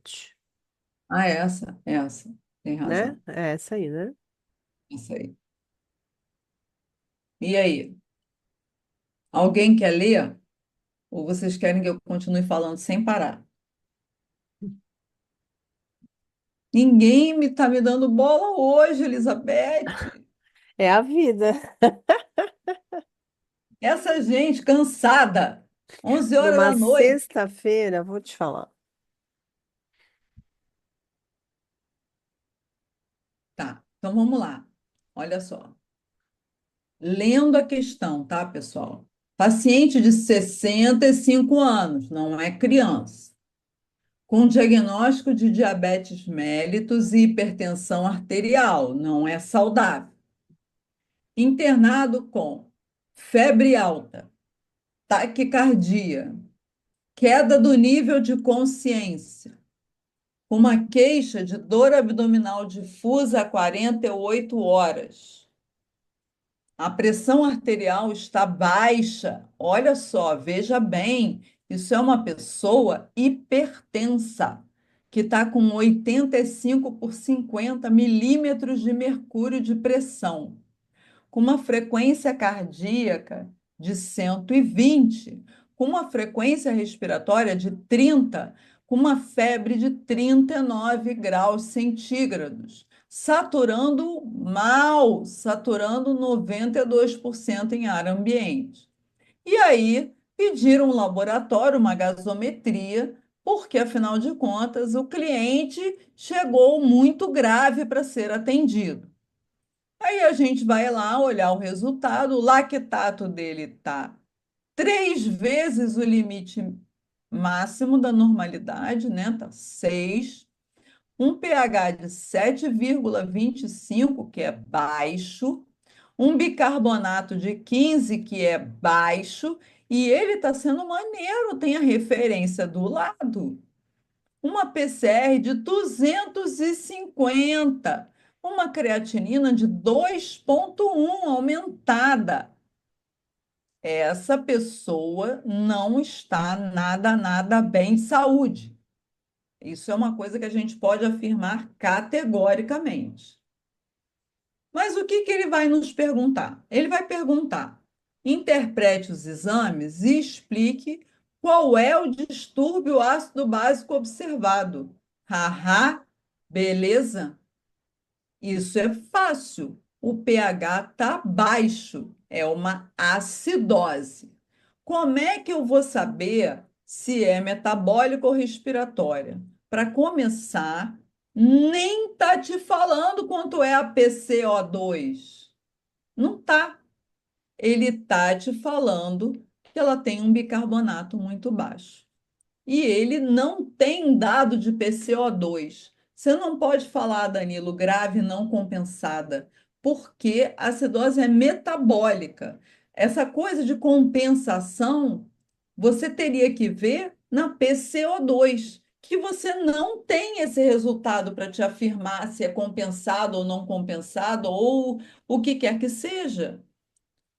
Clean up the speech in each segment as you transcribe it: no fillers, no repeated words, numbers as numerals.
diabetes, Ah, essa. Tem né? razão. É essa aí, né? Essa aí. E aí? Alguém quer ler? Ou vocês querem que eu continue falando sem parar? Ninguém me está me dando bola hoje, Elizabeth. É a vida. Essa gente cansada. 11 horas Numa da noite. sexta-feira, vou te falar. Tá, então vamos lá. Olha só. Lendo a questão, tá, pessoal? Paciente de 65 anos, não é criança, com diagnóstico de diabetes mellitus e hipertensão arterial, não é saudável. Internado com febre alta, taquicardia, queda do nível de consciência, uma queixa de dor abdominal difusa há 48 horas. A pressão arterial está baixa. Olha só, veja bem, isso é uma pessoa hipertensa, que está com 85 por 50 milímetros de mercúrio de pressão, com uma frequência cardíaca de 120, com uma frequência respiratória de 30, com uma febre de 39 graus centígrados, saturando mal, saturando 92% em ar ambiente. E aí pediram um laboratório, uma gasometria, porque afinal de contas o cliente chegou muito grave para ser atendido. Aí a gente vai lá olhar o resultado, o lactato dele está 3 vezes o limite máximo da normalidade, né? Tá 6. Um pH de 7,25, que é baixo, um bicarbonato de 15, que é baixo, e ele está sendo maneiro, tem a referência do lado. Uma PCR de 250, uma creatinina de 2,1 aumentada. Essa pessoa não está nada bem de saúde. Isso é uma coisa que a gente pode afirmar categoricamente. Mas o que que ele vai nos perguntar? Ele vai perguntar: interprete os exames e explique qual é o distúrbio ácido básico observado. Haha, beleza? Isso é fácil. O pH está baixo, é uma acidose. Como é que eu vou saber se é metabólica ou respiratória? Para começar, nem tá te falando quanto é a PCO2. Não tá. Ele tá te falando que ela tem um bicarbonato muito baixo. E ele não tem dado de PCO2. Você não pode falar, Danilo, grave não compensada, porque a acidose é metabólica. Essa coisa de compensação, você teria que ver na PCO2, que você não tem esse resultado para te afirmar se é compensado ou não compensado, ou o que quer que seja.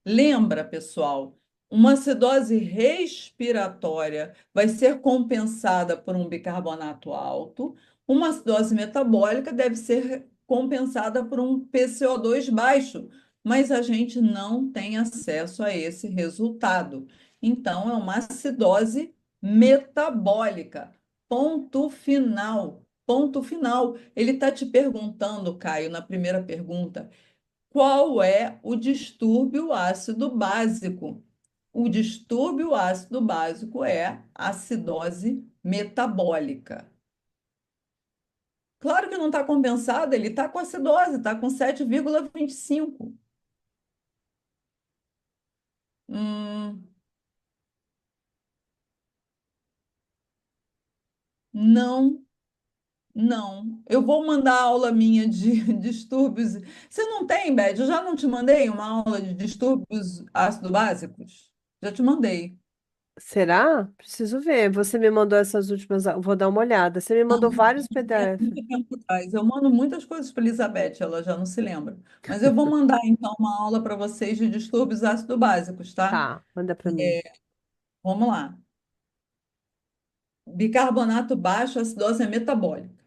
Lembra, pessoal, uma acidose respiratória vai ser compensada por um bicarbonato alto, uma acidose metabólica deve ser compensada por um PCO2 baixo, mas a gente não tem acesso a esse resultado. Então, é uma acidose metabólica. Ponto final. Ponto final. Ele está te perguntando, Caio, na primeira pergunta. Qual é o distúrbio ácido básico? O distúrbio ácido básico é acidose metabólica. Claro que não está compensado, ele está com acidose, está com 7,25. Hum, não, não. Eu vou mandar aula minha de distúrbios. Você não tem, Beth? Eu já não te mandei uma aula de distúrbios ácido básicos? Já te mandei. Será? Preciso ver. Você me mandou essas últimas. Vou dar uma olhada. Você me mandou vários PDF. Muito tempo atrás. Eu mando muitas coisas para Elizabeth, ela já não se lembra. Mas eu vou mandar então uma aula para vocês de distúrbios ácido-básicos, tá? Tá, manda pra mim. Vamos lá. bicarbonato baixo, acidose é metabólica.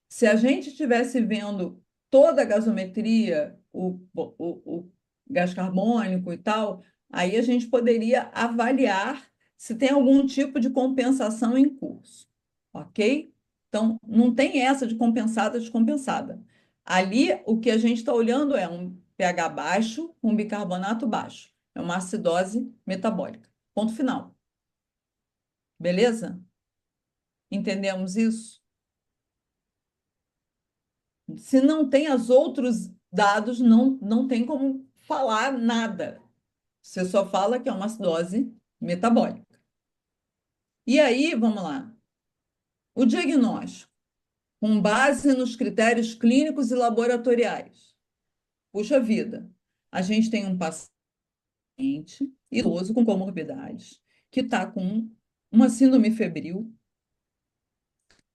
Se a gente estivesse vendo toda a gasometria, o gás carbônico e tal, aí a gente poderia avaliar se tem algum tipo de compensação em curso, ok? Então, não tem essa de compensada, descompensada. Ali, o que a gente está olhando é um pH baixo, um bicarbonato baixo. É uma acidose metabólica. Ponto final. Beleza? Entendemos isso? Se não tem os outros dados, não tem como falar nada. Você só fala que é uma acidose metabólica. E aí, vamos lá. O diagnóstico, com base nos critérios clínicos e laboratoriais. Puxa vida, a gente tem um paciente idoso com comorbidades que está com uma síndrome febril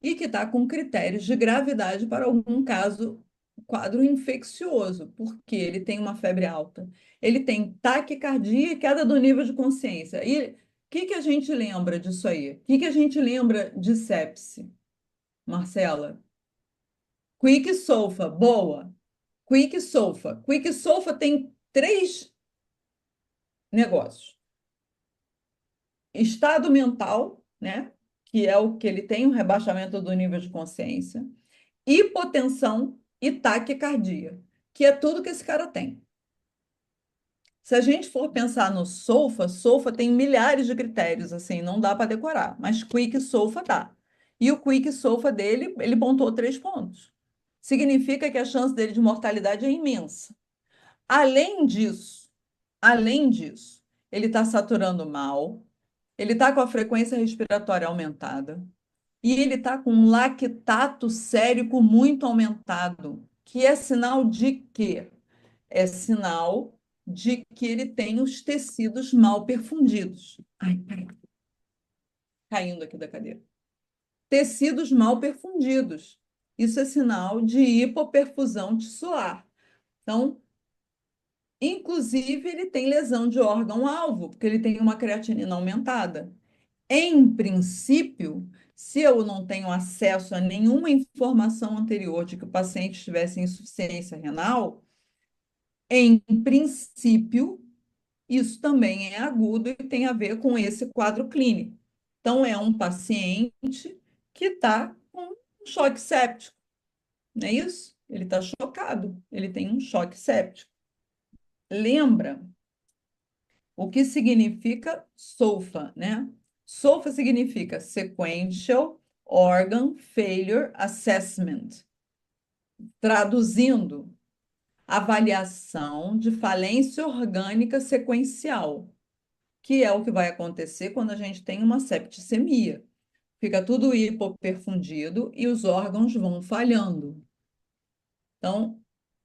e que está com critérios de gravidade para algum caso, quadro infeccioso, porque ele tem uma febre alta, ele tem taquicardia e queda do nível de consciência. E o que a gente lembra disso aí? O que a gente lembra de sepse, Marcela? Quick Solfa, boa. Quick Solfa. Quick Solfa tem três negócios. Estado mental, né? Que é o que ele tem, um rebaixamento do nível de consciência, hipotensão e taquicardia, que é tudo que esse cara tem. Se a gente for pensar no SOFA, SOFA tem milhares de critérios, assim, não dá para decorar, mas Quick SOFA dá. E o Quick SOFA dele, ele pontuou 3 pontos. Significa que a chance dele de mortalidade é imensa. Além disso, além disso, ele está saturando mal, ele está com a frequência respiratória aumentada, e ele está com um lactato sérico muito aumentado, que é sinal de quê? É sinal de que ele tem os tecidos mal perfundidos. Ai, peraí, caindo aqui da cadeira. Tecidos mal perfundidos. Isso é sinal de hipoperfusão tissular. Então, inclusive, ele tem lesão de órgão-alvo, porque ele tem uma creatinina aumentada. Em princípio, se eu não tenho acesso a nenhuma informação anterior de que o paciente tivesse insuficiência renal, em princípio, isso também é agudo e tem a ver com esse quadro clínico. Então, é um paciente que está com um choque séptico, não é isso? Ele está chocado, ele tem um choque séptico. Lembra o que significa SOFA, né? SOFA significa Sequential Organ Failure Assessment. Traduzindo, avaliação de falência orgânica sequencial, que é o que vai acontecer quando a gente tem uma septicemia. Fica tudo hipoperfundido e os órgãos vão falhando. Então,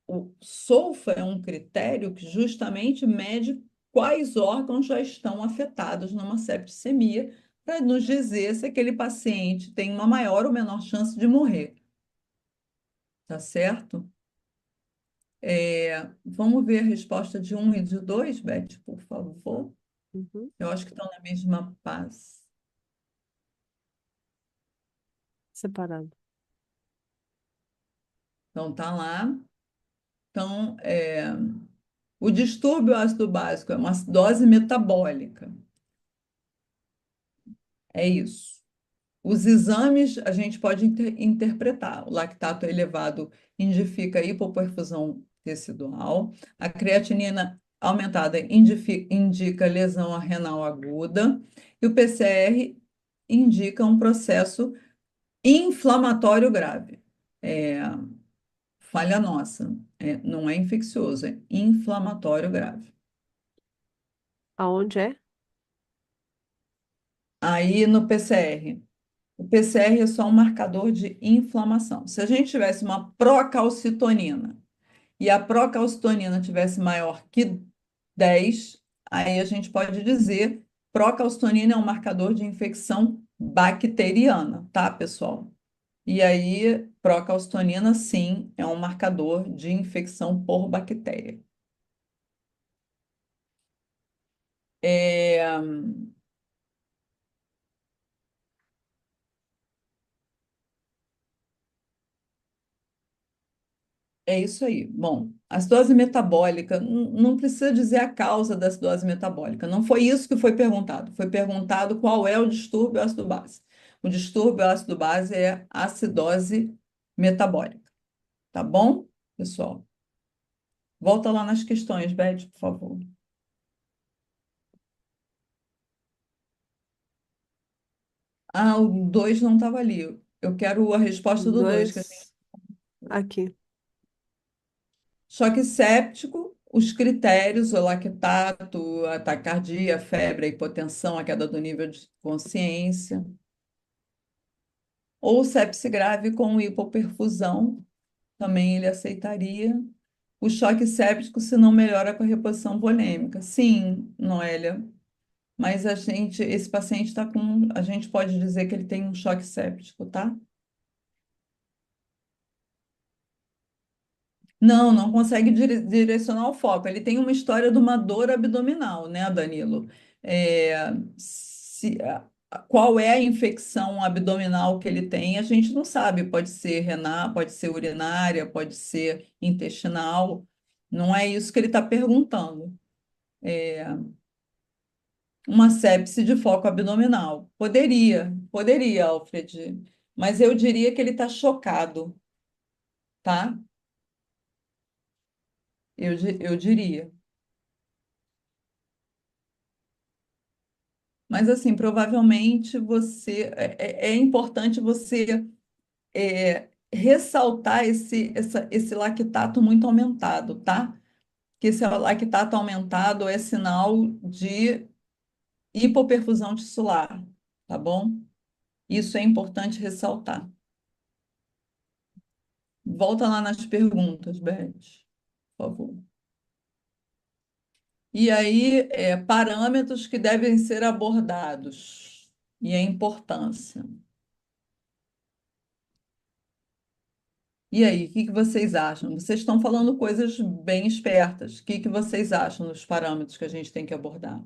o SOFA é um critério que justamente mede quais órgãos já estão afetados numa septicemia, para nos dizer se aquele paciente tem uma maior ou menor chance de morrer. Tá certo? Vamos ver a resposta de um e de dois, Beth, por favor. Uhum. Eu acho que estão na mesma paz. Separado. Então, tá lá. Então, o distúrbio ácido básico é uma acidose metabólica. É isso. Os exames a gente pode interpretar. O lactato elevado indica hipoperfusão tecidual. A creatinina aumentada indica lesão renal aguda. E o PCR indica um processo inflamatório grave. É, falha nossa. Não é infeccioso, é inflamatório grave. Aonde é? Aí no PCR. O PCR é só um marcador de inflamação. Se a gente tivesse uma procalcitonina e a procalcitonina tivesse maior que 10, aí a gente pode dizer procalcitonina é um marcador de infecção bacteriana, tá, pessoal? E aí, procalcitonina, sim, é um marcador de infecção por bactéria. É, É isso aí. Bom, a acidose metabólica, não precisa dizer a causa da acidose metabólica. Não foi isso que foi perguntado. Foi perguntado qual é o distúrbio ácido base. O distúrbio ácido base é acidose metabólica. Tá bom, pessoal? Volta lá nas questões, Beth, por favor. Ah, o 2 não estava ali. Eu quero a resposta do 2. Dois aqui. Choque séptico, os critérios, o lactato, a taquicardia, a febre, a hipotensão, a queda do nível de consciência, ou sepse grave com hipoperfusão, também ele aceitaria. O choque séptico se não melhora com a reposição volêmica. Sim, Noélia, mas esse paciente está a gente pode dizer que ele tem um choque séptico, tá? Não, não consegue direcionar o foco. Ele tem uma história de uma dor abdominal, né, Danilo? É, qual é a infecção abdominal que ele tem, a gente não sabe. Pode ser renal, pode ser urinária, pode ser intestinal. Não é isso que ele está perguntando. Uma sepse de foco abdominal. Poderia, Alfred, mas eu diria que ele está chocado, tá? Eu diria. Mas assim, provavelmente é importante você ressaltar esse lactato muito aumentado, tá? Que esse lactato aumentado é sinal de hipoperfusão tissular, tá bom? Isso é importante ressaltar. Volta lá nas perguntas, Beth, por favor. E aí, parâmetros que devem ser abordados e a importância. E aí, o que que vocês acham? Vocês estão falando coisas bem espertas. O que que vocês acham dos parâmetros que a gente tem que abordar?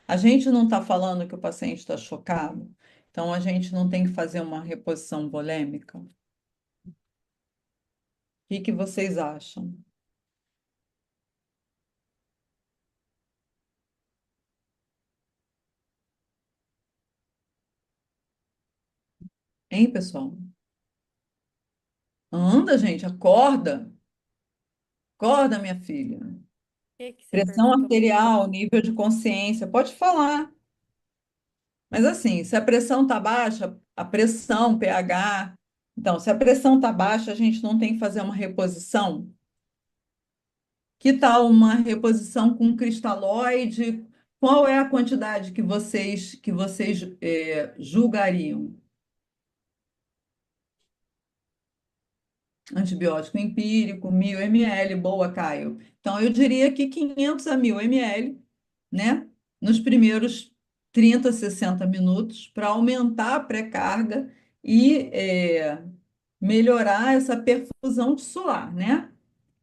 A gente não está falando que o paciente está chocado, então a gente não tem que fazer uma reposição volêmica. O que que vocês acham? Hein, pessoal? Anda, gente, acorda. Acorda, minha filha. Que você Pressão perguntou para mim? arterial, nível de consciência, pode falar. Mas assim, se a pressão está baixa, a pressão, pH. Então, se a pressão está baixa, a gente não tem que fazer uma reposição. Que tal uma reposição com cristalóide? Qual é a quantidade que vocês julgariam? Antibiótico empírico, 1.000 ml, boa, Caio. Então, eu diria que 500 a 1.000 ml, né? Nos primeiros 30, 60 minutos, para aumentar a pré-carga e melhorar essa perfusão tissular, né?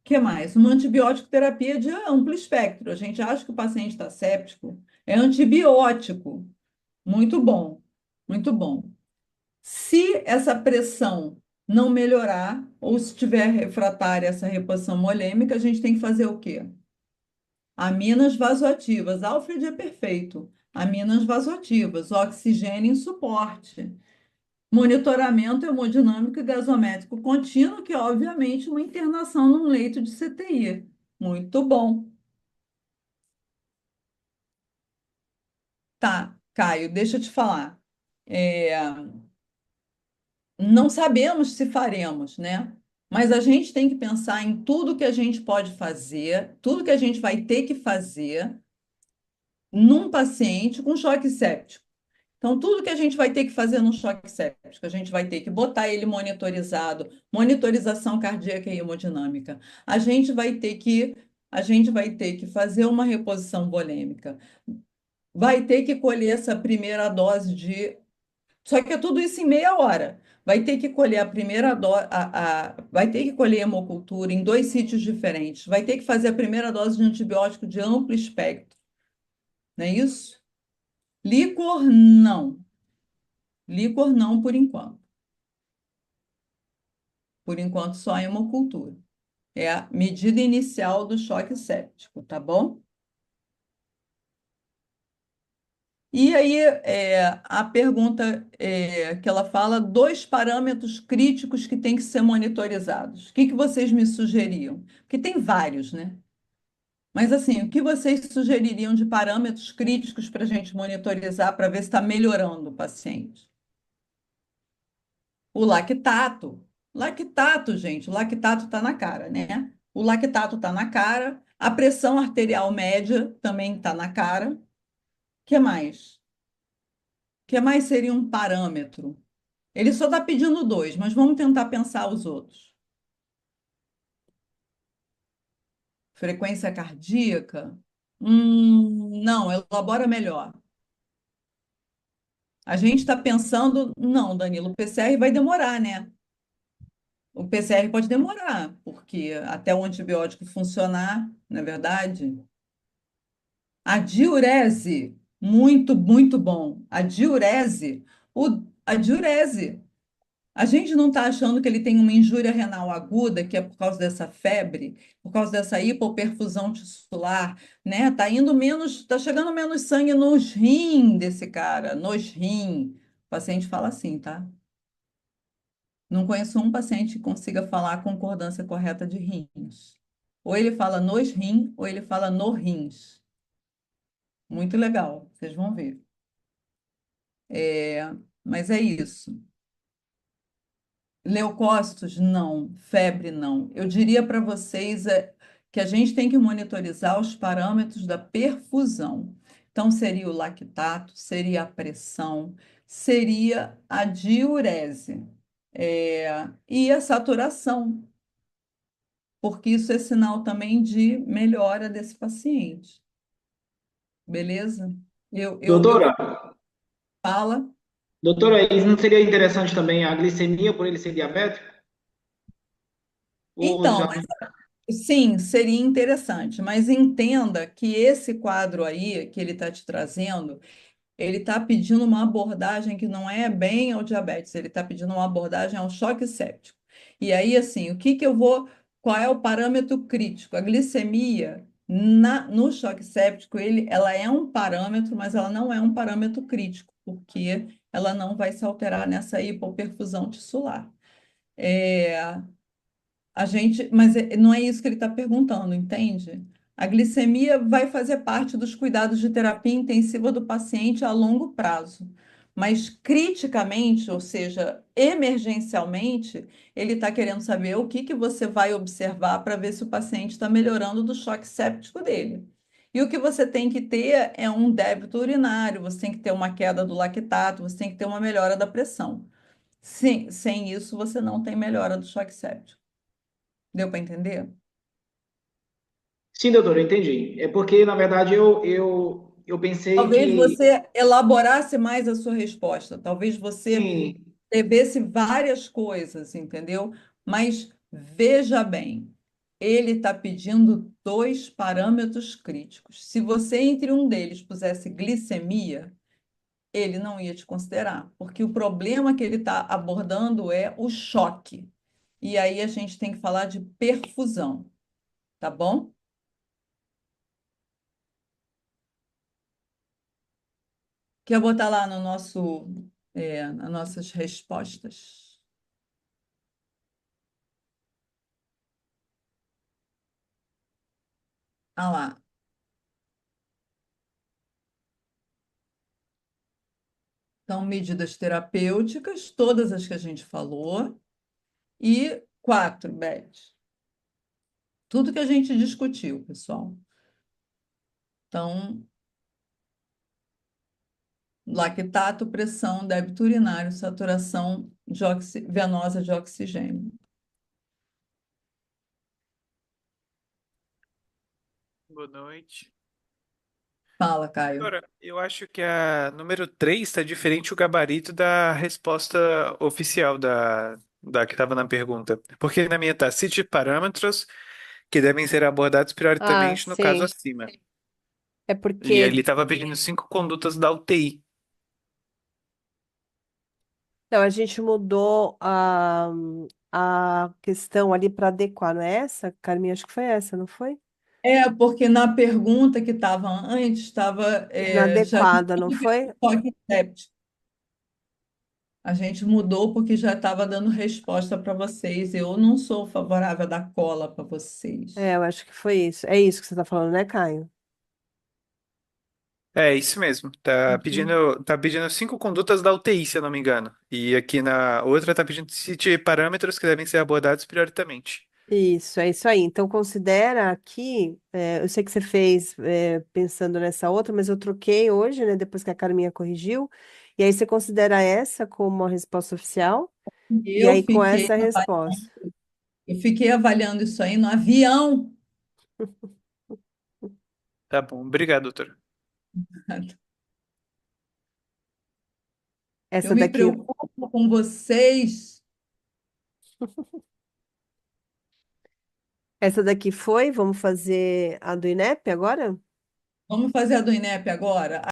Que mais? Uma antibiótico terapia de amplo espectro. A gente acha que o paciente está séptico, é antibiótico. Muito bom, muito bom. Se essa pressão não melhorar, ou se tiver refratária essa reposição molêmica, a gente tem que fazer o quê? Aminas vasoativas. Alfred é perfeito. Aminas vasoativas, oxigênio em suporte. Monitoramento hemodinâmico e gasométrico contínuo, que é obviamente uma internação num leito de CTI. Muito bom. Tá, Caio, deixa eu te falar. É, não sabemos se faremos, né? Mas a gente tem que pensar em tudo que a gente pode fazer, tudo que a gente vai ter que fazer num paciente com choque séptico. Então, tudo que a gente vai ter que fazer no choque séptico, a gente vai ter que botar ele monitorizado, monitorização cardíaca e hemodinâmica. A gente vai ter que fazer uma reposição volêmica. Vai ter que colher essa primeira dose de. Só que é tudo isso em meia hora. Vai ter que colher a primeira dose, vai ter que colher hemocultura em dois sítios diferentes. Vai ter que fazer a primeira dose de antibiótico de amplo espectro. Não é isso? Líquor, não. Líquor, não, por enquanto. Por enquanto, só a hemocultura. É a medida inicial do choque séptico, tá bom? E aí, a pergunta que ela fala, dois parâmetros críticos que têm que ser monitorizados. O que que vocês me sugeriam? Porque tem vários, né? Mas assim, o que vocês sugeririam de parâmetros críticos para a gente monitorizar para ver se está melhorando o paciente? O lactato. Lactato, gente, o lactato está na cara, né? O lactato está na cara, a pressão arterial média também está na cara. O que mais? O que mais seria um parâmetro? Ele só está pedindo dois, mas vamos tentar pensar os outros. Frequência cardíaca? Não, elabora melhor. A gente está pensando, não, Danilo, o PCR vai demorar, né? O PCR pode demorar, porque até o antibiótico funcionar, não é verdade? A diurese, muito, muito bom. A diurese. A gente não está achando que ele tem uma injúria renal aguda, que é por causa dessa febre, por causa dessa hipoperfusão tissular, né? Tá indo menos, tá chegando menos sangue nos rins desse cara, nos rins. O paciente fala assim, tá? Não conheço um paciente que consiga falar a concordância correta de rins. Ou ele fala nos rins, ou ele fala no rins. Muito legal, vocês vão ver. É, mas é isso. Leucócitos, não. Febre, não. Eu diria para vocês que a gente tem que monitorizar os parâmetros da perfusão. Então, seria o lactato, seria a pressão, seria a diurese, e a saturação, porque isso é sinal também de melhora desse paciente. Beleza? Eu Doutora, fala. isso não seria interessante também a glicemia por ele ser diabético? Ou Então, já... sim, seria interessante, mas entenda que esse quadro aí que ele está te trazendo, ele está pedindo uma abordagem que não é bem ao diabetes, ele está pedindo uma abordagem ao choque séptico. E aí, assim, o que que eu vou, qual é o parâmetro crítico? A glicemia no choque séptico, ela é um parâmetro, mas ela não é um parâmetro crítico, porque ela não vai se alterar nessa hipoperfusão tissular. É, mas não é isso que ele está perguntando, entende? A glicemia vai fazer parte dos cuidados de terapia intensiva do paciente a longo prazo. Mas criticamente, ou seja, emergencialmente, ele está querendo saber o que que você vai observar para ver se o paciente está melhorando do choque séptico dele. E o que você tem que ter é um débito urinário, você tem que ter uma queda do lactato, você tem que ter uma melhora da pressão. Sim, sem isso, você não tem melhora do choque séptico. Deu para entender? Sim, doutor, eu entendi. É porque, na verdade, eu pensei Talvez que, você elaborasse mais a sua resposta, talvez você sim, prevesse várias coisas, entendeu? Mas veja bem, ele está pedindo dois parâmetros críticos. Se você, entre um deles, pusesse glicemia, ele não ia te considerar, porque o problema que ele está abordando é o choque. E aí a gente tem que falar de perfusão, tá bom? Quer botar lá no nosso, nas nossas respostas? Ah lá. Então, medidas terapêuticas, todas as que a gente falou. E quatro, Beth. Tudo que a gente discutiu, pessoal. Então, lactato, pressão, débito urinário, saturação venosa de oxigênio. Boa noite. Fala, Caio. Agora, eu acho que a número 3 está diferente o gabarito da resposta oficial da que estava na pergunta. Porque na minha tá cite parâmetros que devem ser abordados Ah, prioritariamente no caso sim. acima. É E porque. ele estava pedindo 5 condutas da UTI. Não, a gente mudou a questão ali para adequar, não é essa? Carminha, acho que foi essa, não foi? É, porque na pergunta que estava antes, já tinha Inadequada, não foi? toque séptico. A gente mudou porque já estava dando resposta para vocês. Eu não sou favorável a dar cola para vocês. É, eu acho que foi isso. É isso que você está falando, né, Caio? É isso mesmo. Uhum. Tá pedindo 5 condutas da UTI, se eu não me engano. E aqui na outra tá pedindo CIT parâmetros que devem ser abordados prioritariamente. Isso, é isso aí. Então, considera aqui, eu sei que você fez pensando nessa outra, mas eu troquei hoje, né, depois que a Carminha corrigiu, e aí você considera essa como a resposta oficial, e Eu aí com fiquei, essa resposta. eu fiquei avaliando isso aí no avião. Tá bom. Obrigado, doutor. Eu Essa me daqui, preocupo com vocês. essa daqui foi, vamos fazer a do INEP agora? Vamos fazer a do INEP agora?